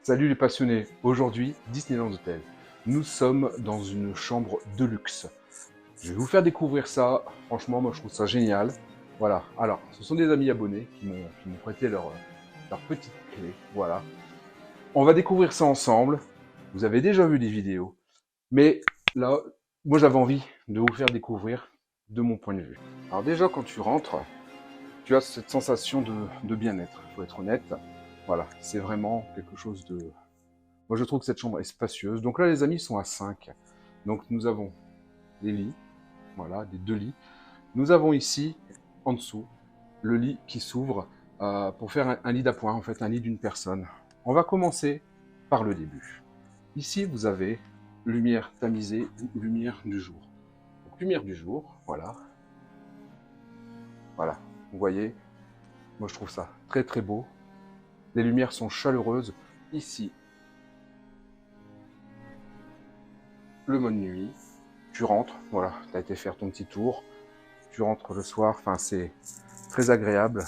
Salut les passionnés, aujourd'hui Disneyland Hotel. Nous sommes dans une chambre de luxe. Je vais vous faire découvrir ça, franchement moi je trouve ça génial. Voilà, alors ce sont des amis abonnés qui m'ont prêté leur petite clé, voilà. On va découvrir ça ensemble, vous avez déjà vu les vidéos, mais là, moi j'avais envie de vous faire découvrir de mon point de vue. Alors déjà quand tu rentres, tu as cette sensation de bien-être, il faut être honnête. Voilà, c'est vraiment quelque chose de... Moi, je trouve que cette chambre est spacieuse. Donc là, les amis sont à 5. Donc nous avons les lits, voilà, des 2 lits. Nous avons ici, en dessous, le lit qui s'ouvre pour faire un lit d'appoint, en fait, un lit d'une personne. On va commencer par le début. Ici, vous avez lumière tamisée ou lumière du jour. Donc, lumière du jour, voilà. Voilà, vous voyez, moi je trouve ça très très beau. Les lumières sont chaleureuses. Ici, le mode nuit. Tu rentres, voilà, tu as été faire ton petit tour. Tu rentres le soir, enfin c'est très agréable.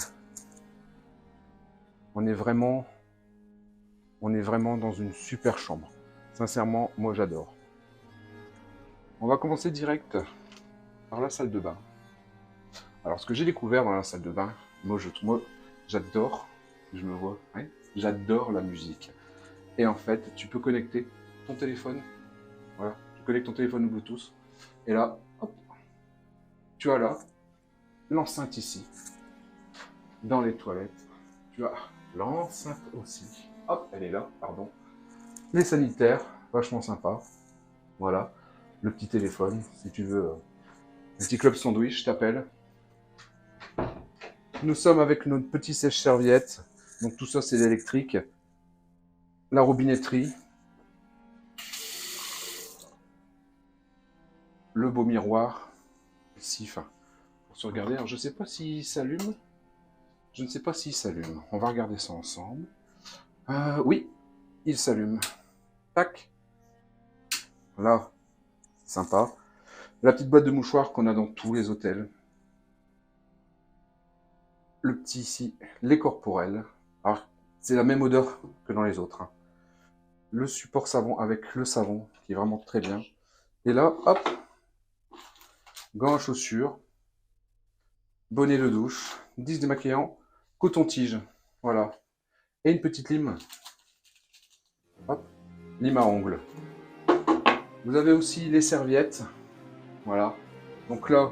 On est vraiment dans une super chambre. Sincèrement, moi j'adore. On va commencer direct par la salle de bain. Alors ce que j'ai découvert dans la salle de bain, moi j'adore, je me vois, ouais, j'adore la musique. Et en fait, tu peux connecter ton téléphone, voilà, tu connectes ton téléphone au Bluetooth, et là, hop, tu as là l'enceinte ici, dans les toilettes. Tu as l'enceinte aussi. Hop, elle est là, pardon. Les sanitaires, vachement sympa. Voilà. Le petit téléphone, si tu veux. Un petit club sandwich, je t'appelle. Nous sommes avec notre petit sèche-serviette. Donc tout ça, c'est l'électrique. La robinetterie. Le beau miroir. Ici, enfin, pour se regarder. Alors, je ne sais pas s'il s'allume. Je ne sais pas s'il s'allume. On va regarder ça ensemble. Oui, il s'allume. Tac. Là, sympa. La petite boîte de mouchoirs qu'on a dans tous les hôtels. Le petit ici, les corporels. Alors, c'est la même odeur que dans les autres. Hein. Le support savon avec le savon, qui est vraiment très bien. Et là, hop, gants à chaussures, bonnet de douche, 10 démaquillant, coton-tige. Voilà. Et une petite lime. Hop, lime à ongles. Vous avez aussi les serviettes. Voilà. Donc là,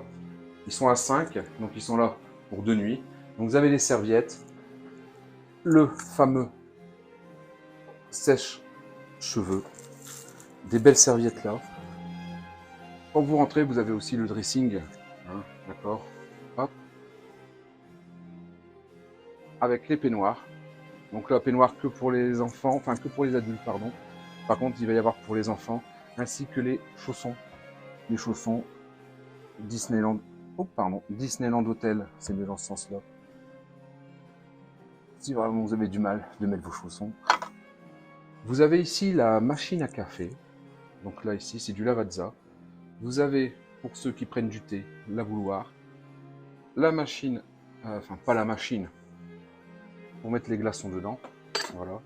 ils sont à 5, donc ils sont là pour 2 nuits. Donc vous avez les serviettes, le fameux sèche-cheveux, des belles serviettes là. Quand vous rentrez, vous avez aussi le dressing, hein, d'accord, hop, avec les peignoirs. Donc là, peignoir que pour les enfants, enfin que pour les adultes, pardon. Par contre, il va y avoir pour les enfants, ainsi que les chaussons. Les chaussons Disneyland, oh pardon, Disneyland Hotel, c'est mieux dans ce sens-là. Si vraiment vous avez du mal de mettre vos chaussons. Vous avez ici la machine à café. Donc là, ici, c'est du Lavazza. Vous avez, pour ceux qui prennent du thé, la bouilloire. La machine, enfin pas la machine, pour mettre les glaçons dedans. Voilà.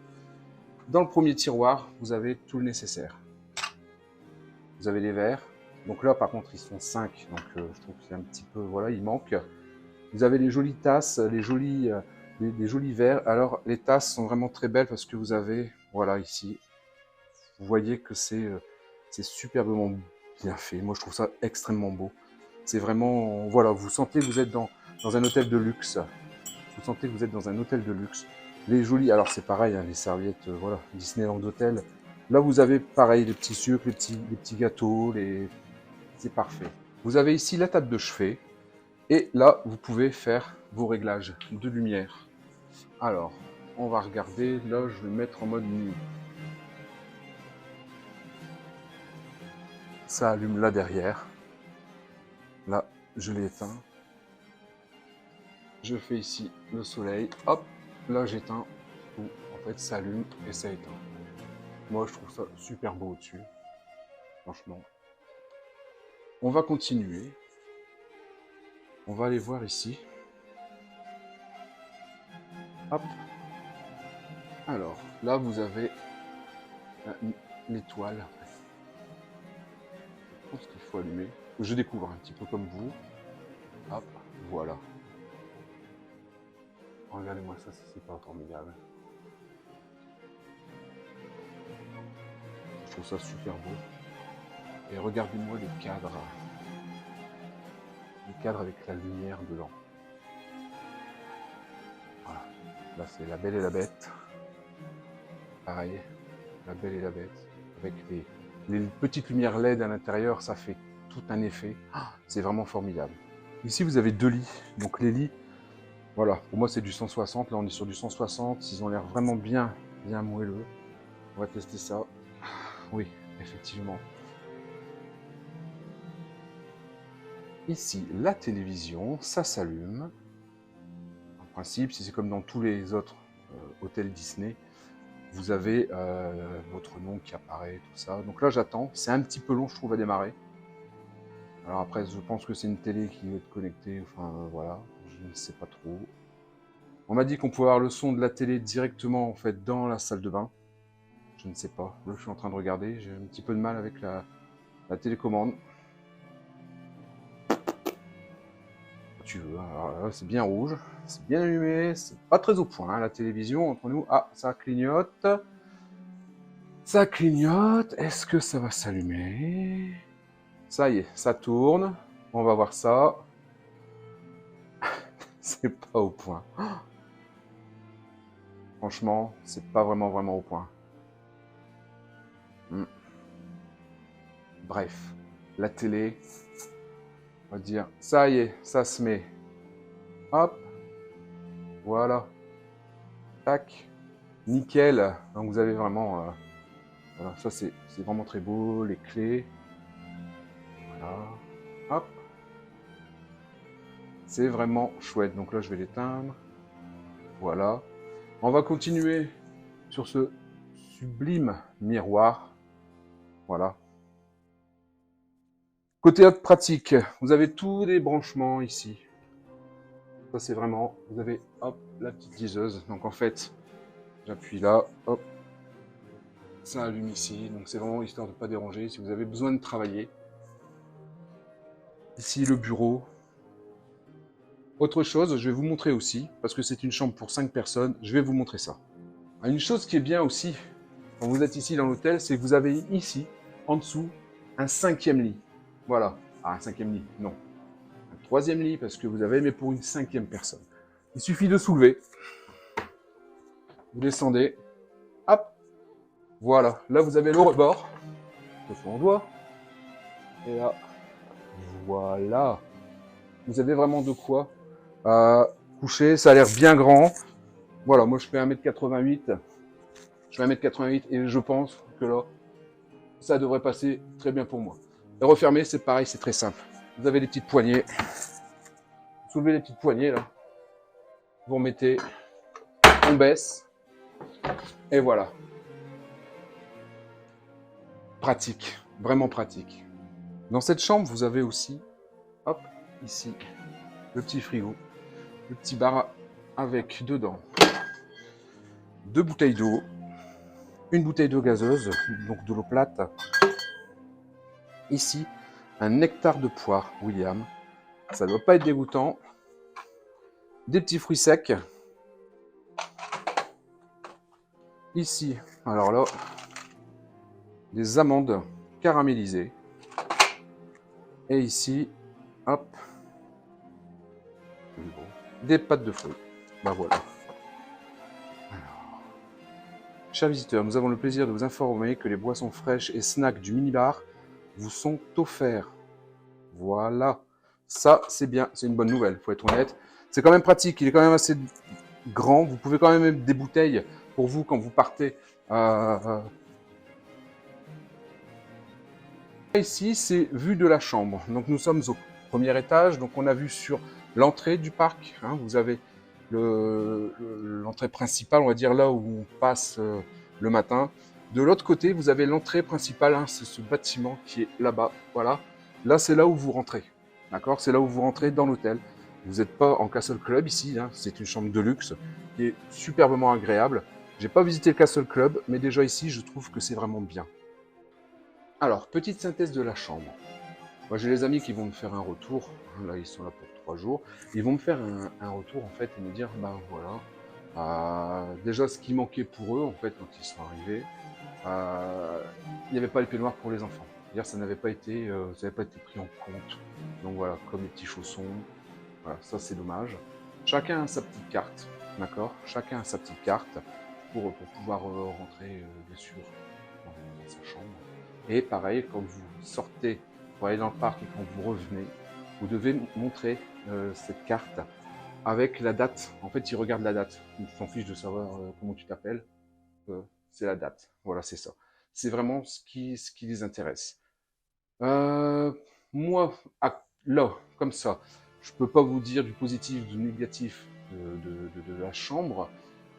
Dans le premier tiroir, vous avez tout le nécessaire. Vous avez les verres. Donc là, par contre, ils sont 5. Donc je trouve que c'est un petit peu... Voilà, il manque. Vous avez les jolies tasses, les jolis verres. Alors, les tasses sont vraiment très belles parce que vous avez... Voilà, ici. Vous voyez que c'est superbement bien fait. Moi, je trouve ça extrêmement beau. C'est vraiment... Voilà, vous sentez que vous êtes dans un hôtel de luxe. Vous sentez que vous êtes dans un hôtel de luxe. Les jolies, alors c'est pareil, hein, les serviettes, voilà, Disneyland Hotel. Là, vous avez pareil, les petits sucres, les petits gâteaux, c'est parfait. Vous avez ici la table de chevet. Et là, vous pouvez faire vos réglages de lumière. Alors, on va regarder. Là, je vais mettre en mode nuit. Ça allume là derrière. Là, je l'ai éteint. Je fais ici le soleil. Hop, là, j'éteins tout. En fait, ça allume et ça éteint. Moi, je trouve ça super beau au-dessus. Franchement. On va continuer. On va aller voir ici. Hop. Alors, là, vous avez l'étoile. Je pense qu'il faut allumer. Je découvre un petit peu comme vous. Hop, voilà. Regardez-moi ça, c'est pas formidable. Je trouve ça super beau. Et regardez-moi les cadres. Les cadres avec la lumière dedans. Voilà. Là, c'est La Belle et la Bête. Pareil, La Belle et la Bête. Avec les petites lumières LED à l'intérieur, ça fait tout un effet. C'est vraiment formidable. Ici, vous avez 2 lits. Donc les lits, voilà, pour moi c'est du 160. Là, on est sur du 160. Ils ont l'air vraiment bien moelleux. On va tester ça. Oui, effectivement. Ici, la télévision, ça s'allume. En principe, si c'est comme dans tous les autres hôtels Disney, vous avez votre nom qui apparaît, tout ça. Donc là, j'attends. C'est un petit peu long, je trouve, à démarrer. Alors après, je pense que c'est une télé qui va être connectée. Enfin, voilà, je ne sais pas trop. On m'a dit qu'on pouvait avoir le son de la télé directement, en fait, dans la salle de bain. Je ne sais pas. Là, je suis en train de regarder. J'ai un petit peu de mal avec la télécommande. Tu veux. Alors là, c'est bien rouge. C'est bien allumé. C'est pas très au point, hein, la télévision, entre nous. Ah, ça clignote. Ça clignote. Est-ce que ça va s'allumer? Ça y est, ça tourne. On va voir ça. C'est pas au point. Franchement, c'est pas vraiment au point. Bref, la télé, on va dire, ça y est, ça se met. Hop, voilà. Tac, nickel. Donc vous avez vraiment, voilà, ça c'est vraiment très beau, les clés. Voilà, hop. C'est vraiment chouette. Donc là, je vais l'éteindre. Voilà. On va continuer sur ce sublime miroir. Voilà. Côté autre pratique, vous avez tous les branchements ici. Ça c'est vraiment, vous avez hop la petite diseuse. Donc en fait, j'appuie là, hop, ça allume ici. Donc c'est vraiment histoire de ne pas déranger. Si vous avez besoin de travailler, ici le bureau. Autre chose, je vais vous montrer aussi, parce que c'est une chambre pour 5 personnes, je vais vous montrer ça. Une chose qui est bien aussi, quand vous êtes ici dans l'hôtel, c'est que vous avez ici, en dessous, un 5e lit. Voilà. Ah, un 5e lit, non. Un 3e lit, parce que vous avez, mais pour une 5e personne. Il suffit de soulever. Vous descendez. Hop. Voilà. Là, vous avez le rebord. Ce qu'on voit. Et là, voilà. Vous avez vraiment de quoi coucher. Ça a l'air bien grand. Voilà, moi je fais 1m88. Je fais 1m88 et je pense que là, ça devrait passer très bien pour moi. Et refermer, c'est pareil, c'est très simple. Vous avez les petites poignées. Vous soulevez les petites poignées là. Vous remettez, on baisse. Et voilà. Pratique, vraiment pratique. Dans cette chambre, vous avez aussi, hop, ici, le petit frigo. Le petit bar avec dedans 2 bouteilles d'eau. Une bouteille d'eau gazeuse, donc de l'eau plate. Ici, un nectar de poire, William. Ça ne doit pas être dégoûtant. Des petits fruits secs. Ici, alors là, des amandes caramélisées. Et ici, hop, des pâtes de fruits. Ben voilà. Alors, chers visiteurs, nous avons le plaisir de vous informer que les boissons fraîches et snacks du minibar vous sont offerts. Voilà. Ça, c'est bien. C'est une bonne nouvelle, il faut être honnête. C'est quand même pratique. Il est quand même assez grand. Vous pouvez quand même mettre des bouteilles pour vous quand vous partez. Ici, c'est vue de la chambre. Donc, nous sommes au premier étage. Donc, on a vu sur l'entrée du parc. Hein, vous avez l'entrée principale, on va dire là où on passe le matin. De l'autre côté, vous avez l'entrée principale. Hein, c'est ce bâtiment qui est là-bas. Voilà. Là, c'est là où vous rentrez. D'accord? C'est là où vous rentrez dans l'hôtel. Vous n'êtes pas en Castle Club ici. Hein, c'est une chambre de luxe qui est superbement agréable. J'ai pas visité le Castle Club, mais déjà ici, je trouve que c'est vraiment bien. Alors, petite synthèse de la chambre. Moi, j'ai les amis qui vont me faire un retour. Là, ils sont là pour 3 jours. Ils vont me faire un retour, en fait, et me dire, ben voilà, déjà, ce qui manquait pour eux, en fait, quand ils sont arrivés, il n'y avait pas le peignoir pour les enfants. C'est-à-dire, ça n'avait pas été pris en compte. Donc voilà, comme les petits chaussons. Voilà, ça, c'est dommage. Chacun a sa petite carte, d'accord? Chacun a sa petite carte pour pouvoir rentrer, bien sûr, dans sa chambre. Et pareil, quand vous sortez pour aller dans le parc et quand vous revenez, vous devez montrer cette carte avec la date. En fait, ils regardent la date. Ils s'en fichent de savoir comment tu t'appelles. C'est la date. Voilà, c'est ça. C'est vraiment ce qui les intéresse. Euh, Moi, là, comme ça, je peux pas vous dire du positif, du négatif de la chambre.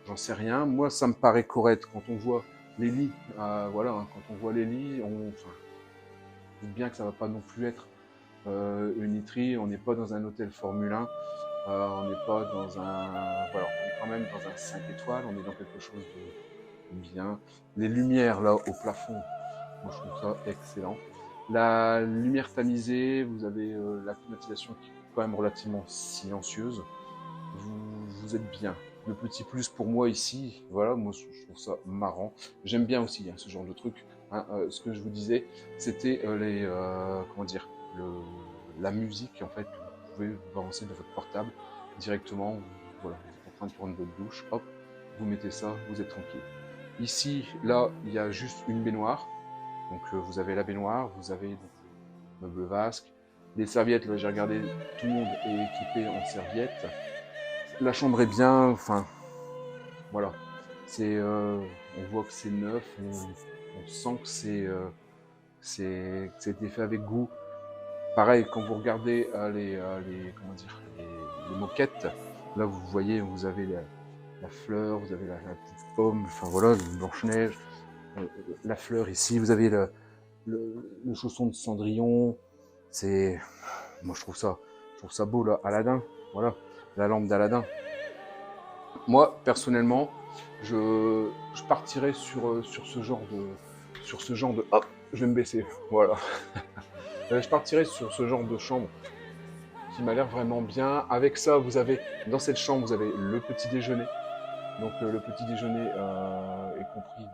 J'en sais rien. Moi, ça me paraît correct quand on voit les lits. Voilà, hein, quand on voit les lits, enfin, dites bien que ça va pas non plus être une literie. On n'est pas dans un hôtel Formule 1. On n'est pas dans un, voilà, on est quand même dans un 5 étoiles. On est dans quelque chose de bien. Les lumières là au plafond, moi je trouve ça excellent. La lumière tamisée, vous avez la climatisation qui est quand même relativement silencieuse. Vous êtes bien. Le petit plus pour moi ici, voilà, moi je trouve ça marrant. J'aime bien aussi hein, ce genre de truc. Hein, ce que je vous disais, c'était comment dire, la musique en fait. Vous pouvez vous balancer de votre portable directement. Voilà, vous êtes en train de prendre votre douche, hop, vous mettez ça, vous êtes tranquille. Ici, là, il y a juste une baignoire. Donc vous avez la baignoire, vous avez donc, le meuble vasque, les serviettes. Là, j'ai regardé, tout le monde est équipé en serviettes. La chambre est bien, enfin, voilà. On voit que c'est neuf, on sent que que été fait avec goût. Pareil, quand vous regardez comment dire, les moquettes, là vous voyez, vous avez la fleur, vous avez la petite pomme, enfin voilà, le Blanche-Neige, la fleur ici, vous avez le chausson de Cendrillon. Moi je trouve ça beau là, Aladdin, voilà, la lampe d'Aladin. Moi personnellement, je partirais sur ce genre de, hop, je vais me baisser, voilà. Je partirais sur ce genre de chambre qui m'a l'air vraiment bien. Avec ça, dans cette chambre, vous avez le petit déjeuner. Donc le petit déjeuner est compris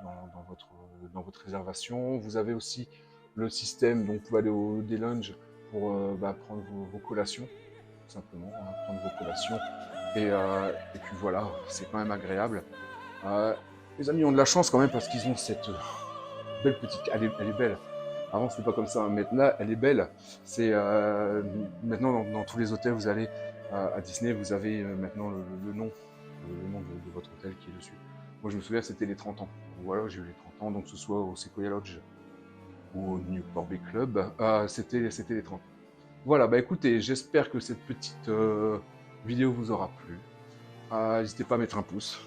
dans votre réservation. Vous avez aussi le système, donc vous pouvez aller au Delounge pour prendre vos collations, tout simplement, hein, prendre vos collations. Et puis voilà, c'est quand même agréable. Les amis ont de la chance quand même parce qu'ils ont cette belle petite... Elle est belle. Avant, c'était pas comme ça, mais là, elle est belle. C'est maintenant dans tous les hôtels, vous allez à Disney, vous avez maintenant le nom de votre hôtel qui est dessus. Moi, je me souviens, c'était les 30 ans. Voilà, j'ai eu les 30 ans, donc que ce soit au Sequoia Lodge ou au Newport Bay Club, c'était les 30 ans. Voilà, bah écoutez, j'espère que cette petite vidéo vous aura plu. N'hésitez pas à mettre un pouce.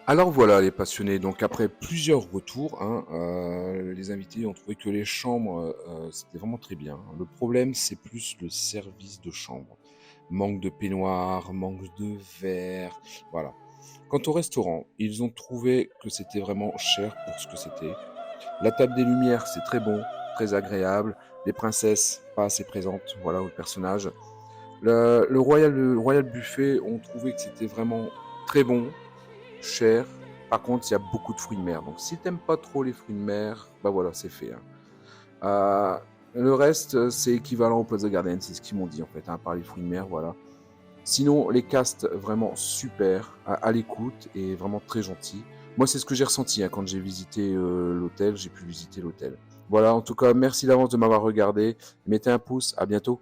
Alors voilà les passionnés, donc après plusieurs retours, hein, les invités ont trouvé que les chambres, c'était vraiment très bien. Le problème, c'est plus le service de chambre. Manque de peignoir, manque de verre, voilà. Quant au restaurant, ils ont trouvé que c'était vraiment cher pour ce que c'était. La table des lumières, c'est très bon, très agréable. Les princesses, pas assez présentes, voilà, au personnage. Le Royal Buffet, ont trouvé que c'était vraiment très bon, cher. Par contre, il y a beaucoup de fruits de mer. Donc, si t'aimes pas trop les fruits de mer, bah voilà, c'est fait. Hein. Le reste, c'est équivalent au Plaza Garden, c'est ce qu'ils m'ont dit en fait, hein, par les fruits de mer, voilà. Sinon, les castes, vraiment super, à l'écoute et vraiment très gentils. Moi, c'est ce que j'ai ressenti hein, quand j'ai visité l'hôtel, j'ai pu visiter l'hôtel. Voilà, en tout cas, merci d'avance de m'avoir regardé. Mettez un pouce, à bientôt.